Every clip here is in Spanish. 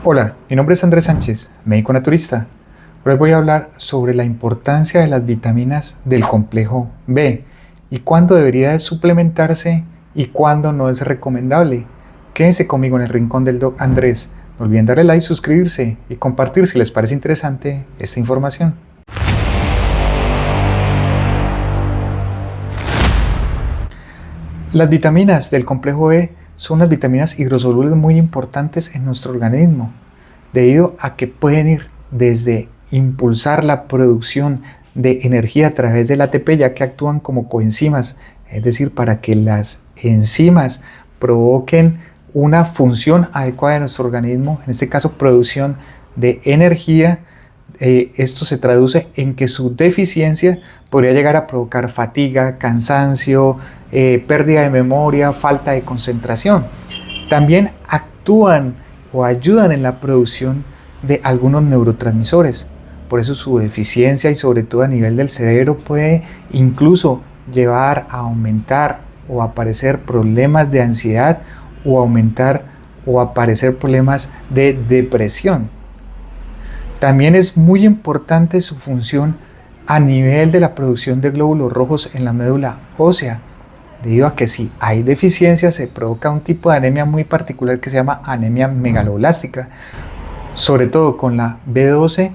Hola, mi nombre es Andrés Sánchez, médico naturista. Hoy les voy a hablar sobre la importancia de las vitaminas del complejo B y cuándo debería de suplementarse y cuándo no es recomendable. Quédense conmigo en el rincón del Doc Andrés. No olviden darle like, suscribirse y compartir si les parece interesante esta información. Las vitaminas del complejo B son unas vitaminas hidrosolubles muy importantes en nuestro organismo, debido a que pueden ir desde impulsar la producción de energía a través del ATP, ya que actúan como coenzimas, es decir, para que las enzimas provoquen una función adecuada de nuestro organismo, en este caso producción de energía. Esto se traduce en que su deficiencia podría llegar a provocar fatiga, cansancio, pérdida de memoria, falta de concentración. También actúan o ayudan en la producción de algunos neurotransmisores. Por eso su deficiencia y sobre todo a nivel del cerebro puede incluso llevar a aumentar o aparecer problemas de ansiedad o aumentar o aparecer problemas de depresión. También es muy importante su función a nivel de la producción de glóbulos rojos en la médula ósea, debido a que si hay deficiencia se provoca un tipo de anemia muy particular que se llama anemia megaloblástica, sobre todo con la B12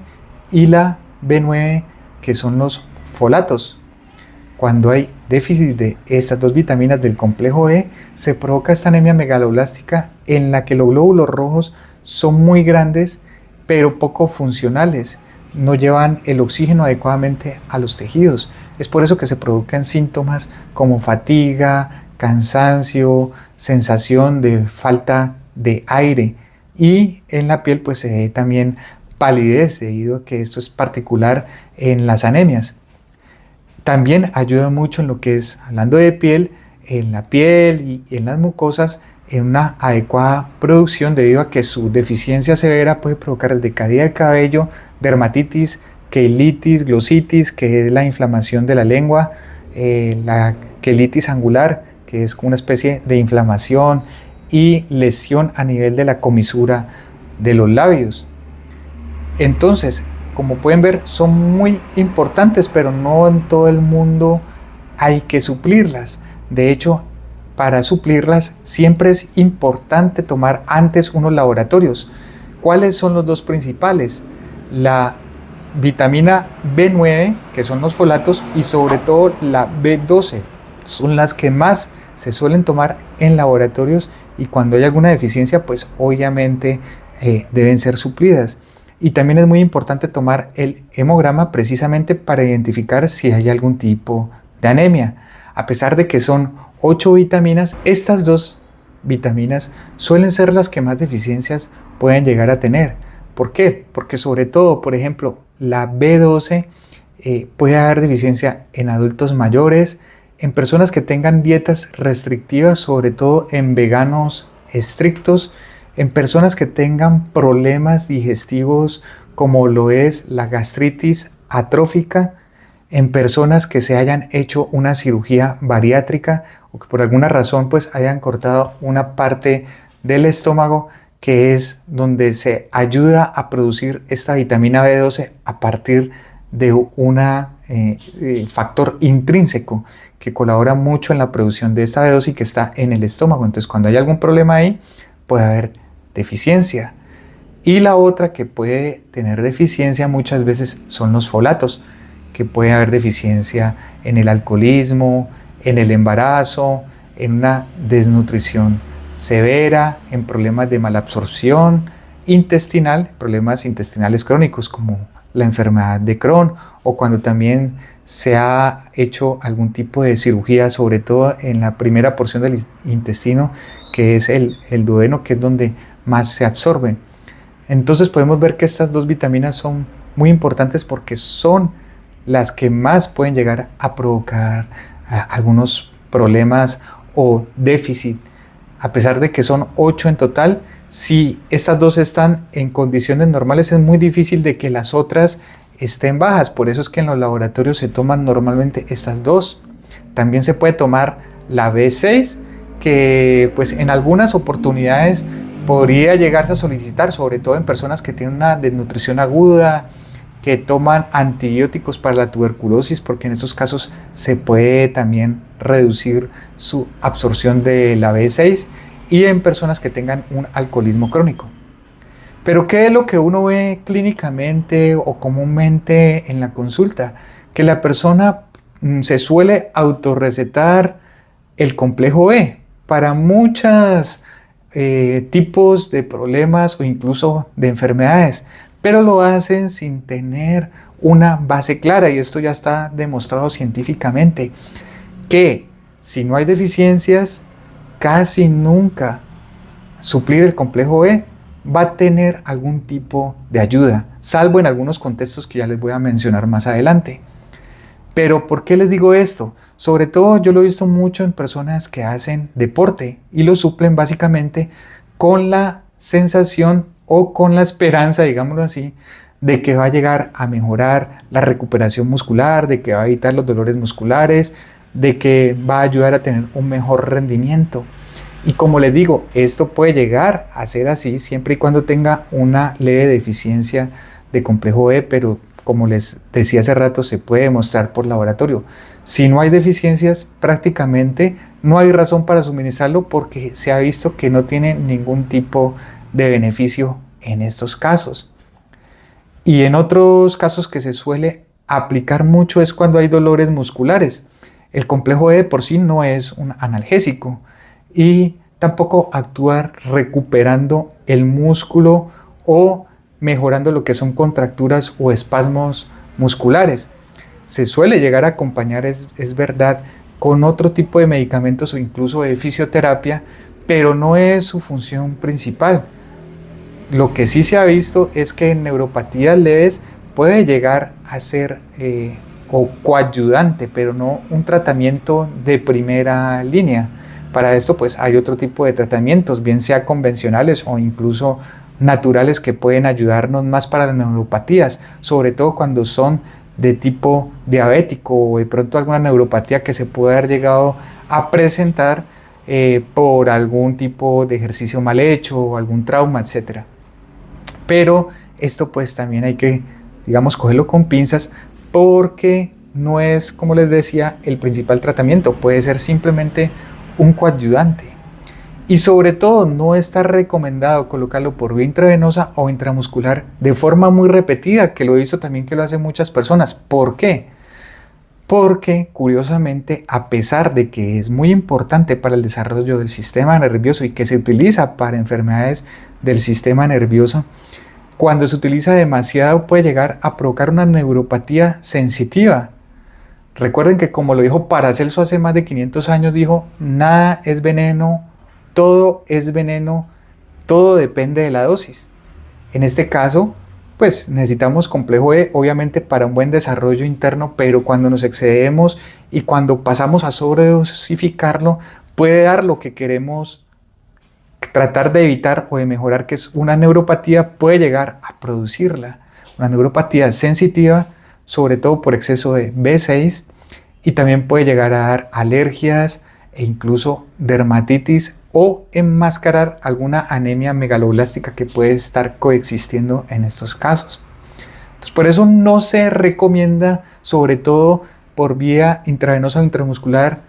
y la B9, que son los folatos. Cuando hay déficit de estas dos vitaminas del complejo E, se provoca esta anemia megaloblástica en la que los glóbulos rojos son muy grandes pero poco funcionales, no llevan el oxígeno adecuadamente a los tejidos. Es por eso que se provocan síntomas como fatiga, cansancio, sensación de falta de aire, y en la piel pues se ve también palidez, debido a que esto es particular en las anemias. También ayuda mucho en lo que es, hablando de piel, en la piel y en las mucosas, en una adecuada producción, debido a que su deficiencia severa puede provocar desde caída de cabello, dermatitis, queilitis, glositis, que es la inflamación de la lengua, la queilitis angular, que es como una especie de inflamación y lesión a nivel de la comisura de los labios. Entonces, como pueden ver, son muy importantes, pero no en todo el mundo hay que suplirlas. De hecho, para suplirlas siempre es importante tomar antes unos laboratorios. ¿Cuáles son los dos principales? La vitamina B9, que son los folatos, y sobre todo la B12. Son las que más se suelen tomar en laboratorios, y cuando hay alguna deficiencia, pues obviamente deben ser suplidas. Y también es muy importante tomar el hemograma precisamente para identificar si hay algún tipo de anemia. A pesar de que son 8 vitaminas, estas dos vitaminas suelen ser las que más deficiencias pueden llegar a tener. ¿Por qué? Porque sobre todo, por ejemplo, la B12 puede haber deficiencia en adultos mayores, en personas que tengan dietas restrictivas, sobre todo en veganos estrictos, en personas que tengan problemas digestivos como lo es la gastritis atrófica, en personas que se hayan hecho una cirugía bariátrica o que por alguna razón pues hayan cortado una parte del estómago, que es donde se ayuda a producir esta vitamina B12 a partir de un factor intrínseco que colabora mucho en la producción de esta B12 y que está en el estómago. Entonces, cuando hay algún problema ahí, puede haber deficiencia. Y la otra que puede tener deficiencia muchas veces son los folatos, que puede haber deficiencia en el alcoholismo, en el embarazo, en una desnutrición severa, en problemas de malabsorción intestinal, problemas intestinales crónicos como la enfermedad de Crohn, o cuando también se ha hecho algún tipo de cirugía, sobre todo en la primera porción del intestino, que es el duodeno, que es donde más se absorben. Entonces podemos ver que estas dos vitaminas son muy importantes porque son las que más pueden llegar a provocar algunos problemas o déficit. A pesar de que son 8 en total, si estas dos están en condiciones normales, es muy difícil de que las otras estén bajas. Por eso es que en los laboratorios se toman normalmente estas dos. También se puede tomar la B6, que pues en algunas oportunidades podría llegarse a solicitar, sobre todo en personas que tienen una desnutrición aguda, que toman antibióticos para la tuberculosis, porque en estos casos se puede también reducir su absorción de la B6, y en personas que tengan un alcoholismo crónico. Pero ¿qué es lo que uno ve clínicamente o comúnmente en la consulta? Que la persona se suele autorrecetar el complejo B para muchos tipos de problemas o incluso de enfermedades, pero lo hacen sin tener una base clara, y esto ya está demostrado científicamente, que si no hay deficiencias, casi nunca suplir el complejo B va a tener algún tipo de ayuda, salvo en algunos contextos que ya les voy a mencionar más adelante. Pero ¿por qué les digo esto? Sobre todo yo lo he visto mucho en personas que hacen deporte y lo suplen básicamente con la sensación o con la esperanza, digámoslo así, de que va a llegar a mejorar la recuperación muscular, de que va a evitar los dolores musculares, de que va a ayudar a tener un mejor rendimiento. Y como les digo, esto puede llegar a ser así siempre y cuando tenga una leve deficiencia de complejo B, pero como les decía hace rato, se puede demostrar por laboratorio. Si no hay deficiencias, prácticamente no hay razón para suministrarlo, porque se ha visto que no tiene ningún tipo de beneficio en estos casos. Y en otros casos que se suele aplicar mucho es cuando hay dolores musculares. El complejo B de por sí no es un analgésico y tampoco actúa recuperando el músculo o mejorando lo que son contracturas o espasmos musculares. Se suele llegar a acompañar, es verdad, con otro tipo de medicamentos o incluso de fisioterapia, pero no es su función principal. Lo que sí se ha visto es que en neuropatías leves puede llegar a ser o coayudante, pero no un tratamiento de primera línea. Para esto pues hay otro tipo de tratamientos, bien sea convencionales o incluso naturales, que pueden ayudarnos más para las neuropatías, sobre todo cuando son de tipo diabético o de pronto alguna neuropatía que se puede haber llegado a presentar por algún tipo de ejercicio mal hecho o algún trauma, etc. Pero esto pues también hay que, digamos, cogerlo con pinzas, porque no es, como les decía, el principal tratamiento, puede ser simplemente un coadyuvante. Y sobre todo no está recomendado colocarlo por vía intravenosa o intramuscular de forma muy repetida, que lo he visto también que lo hacen muchas personas. ¿Por qué? Porque curiosamente, a pesar de que es muy importante para el desarrollo del sistema nervioso y que se utiliza para enfermedades del sistema nervioso, cuando se utiliza demasiado puede llegar a provocar una neuropatía sensitiva. Recuerden que, como lo dijo Paracelso hace más de 500 años, dijo: nada es veneno, todo es veneno, todo depende de la dosis. En este caso, pues necesitamos complejo E, obviamente, para un buen desarrollo interno, pero cuando nos excedemos y cuando pasamos a sobredosificarlo, puede dar lo que queremos tratar de evitar o de mejorar, que es una neuropatía, puede llegar a producirla. Una neuropatía sensitiva, sobre todo por exceso de B6, y también puede llegar a dar alergias e incluso dermatitis, o enmascarar alguna anemia megaloblástica que puede estar coexistiendo en estos casos. Entonces, por eso no se recomienda, sobre todo por vía intravenosa o intramuscular,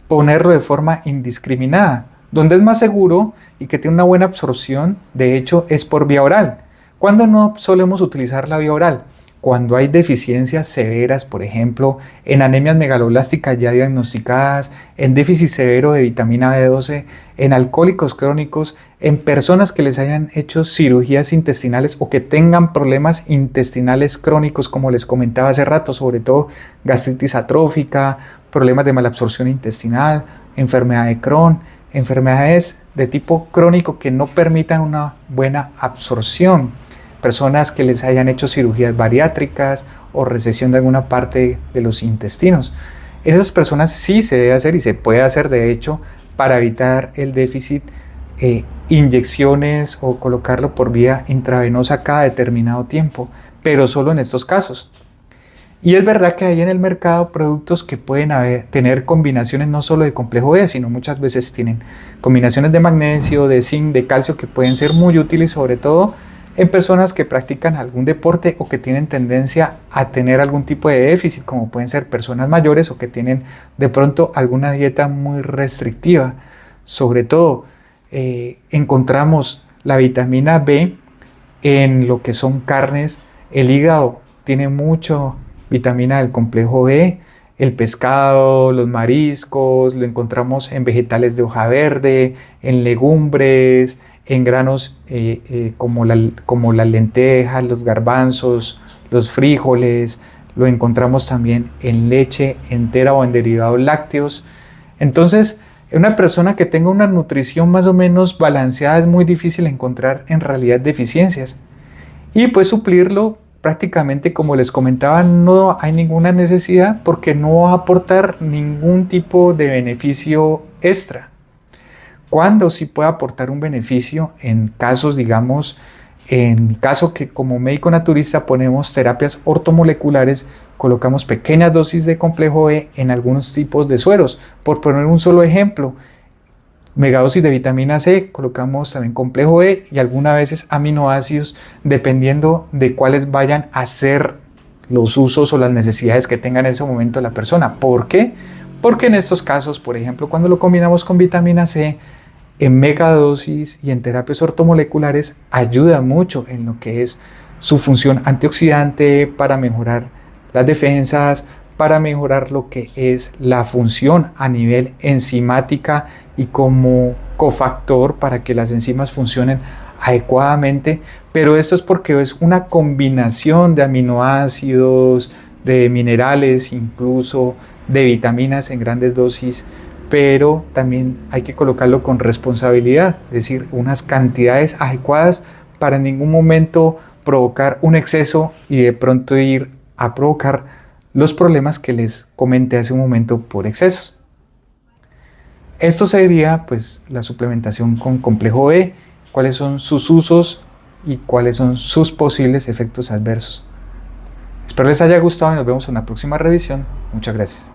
ponerlo de forma indiscriminada. Donde es más seguro y que tiene una buena absorción, de hecho, es por vía oral. ¿Cuándo no solemos utilizar la vía oral? Cuando hay deficiencias severas, por ejemplo, en anemias megaloblásticas ya diagnosticadas, en déficit severo de vitamina B12, en alcohólicos crónicos, en personas que les hayan hecho cirugías intestinales o que tengan problemas intestinales crónicos, como les comentaba hace rato, sobre todo gastritis atrófica, problemas de malabsorción intestinal, enfermedad de Crohn, enfermedades de tipo crónico que no permitan una buena absorción, personas que les hayan hecho cirugías bariátricas o recesión de alguna parte de los intestinos. En esas personas sí se debe hacer, y se puede hacer de hecho, para evitar el déficit, inyecciones o colocarlo por vía intravenosa cada determinado tiempo, pero solo en estos casos. Y es verdad que hay en el mercado productos que pueden tener combinaciones no solo de complejo B, sino muchas veces tienen combinaciones de magnesio, de zinc, de calcio que pueden ser muy útiles, sobre todo en personas que practican algún deporte o que tienen tendencia a tener algún tipo de déficit, como pueden ser personas mayores o que tienen de pronto alguna dieta muy restrictiva. Sobre todo, encontramos la vitamina B en lo que son carnes. El hígado tiene mucho vitamina del complejo B, el pescado, los mariscos, lo encontramos en vegetales de hoja verde, en legumbres, en granos como las lentejas, los garbanzos, los frijoles, lo encontramos también en leche entera o en derivados lácteos. Entonces, en una persona que tenga una nutrición más o menos balanceada es muy difícil encontrar en realidad deficiencias. Y pues suplirlo prácticamente, como les comentaba, no hay ninguna necesidad porque no va a aportar ningún tipo de beneficio extra. Cuando sí puede aportar un beneficio en casos, digamos, en mi caso que como médico naturista ponemos terapias ortomoleculares, colocamos pequeñas dosis de complejo B en algunos tipos de sueros. Por poner un solo ejemplo, megadosis de vitamina C, colocamos también complejo B y algunas veces aminoácidos, dependiendo de cuáles vayan a ser los usos o las necesidades que tenga en ese momento la persona. ¿Por qué? Porque en estos casos, por ejemplo, cuando lo combinamos con vitamina C, en megadosis y en terapias ortomoleculares, ayuda mucho en lo que es su función antioxidante para mejorar las defensas, para mejorar lo que es la función a nivel enzimática y como cofactor para que las enzimas funcionen adecuadamente, pero esto es porque es una combinación de aminoácidos, de minerales, incluso de vitaminas en grandes dosis, pero también hay que colocarlo con responsabilidad, es decir, unas cantidades adecuadas para en ningún momento provocar un exceso y de pronto ir a provocar los problemas que les comenté hace un momento por excesos. Esto sería pues la suplementación con complejo B, cuáles son sus usos y cuáles son sus posibles efectos adversos. Espero les haya gustado y nos vemos en la próxima revisión. Muchas gracias.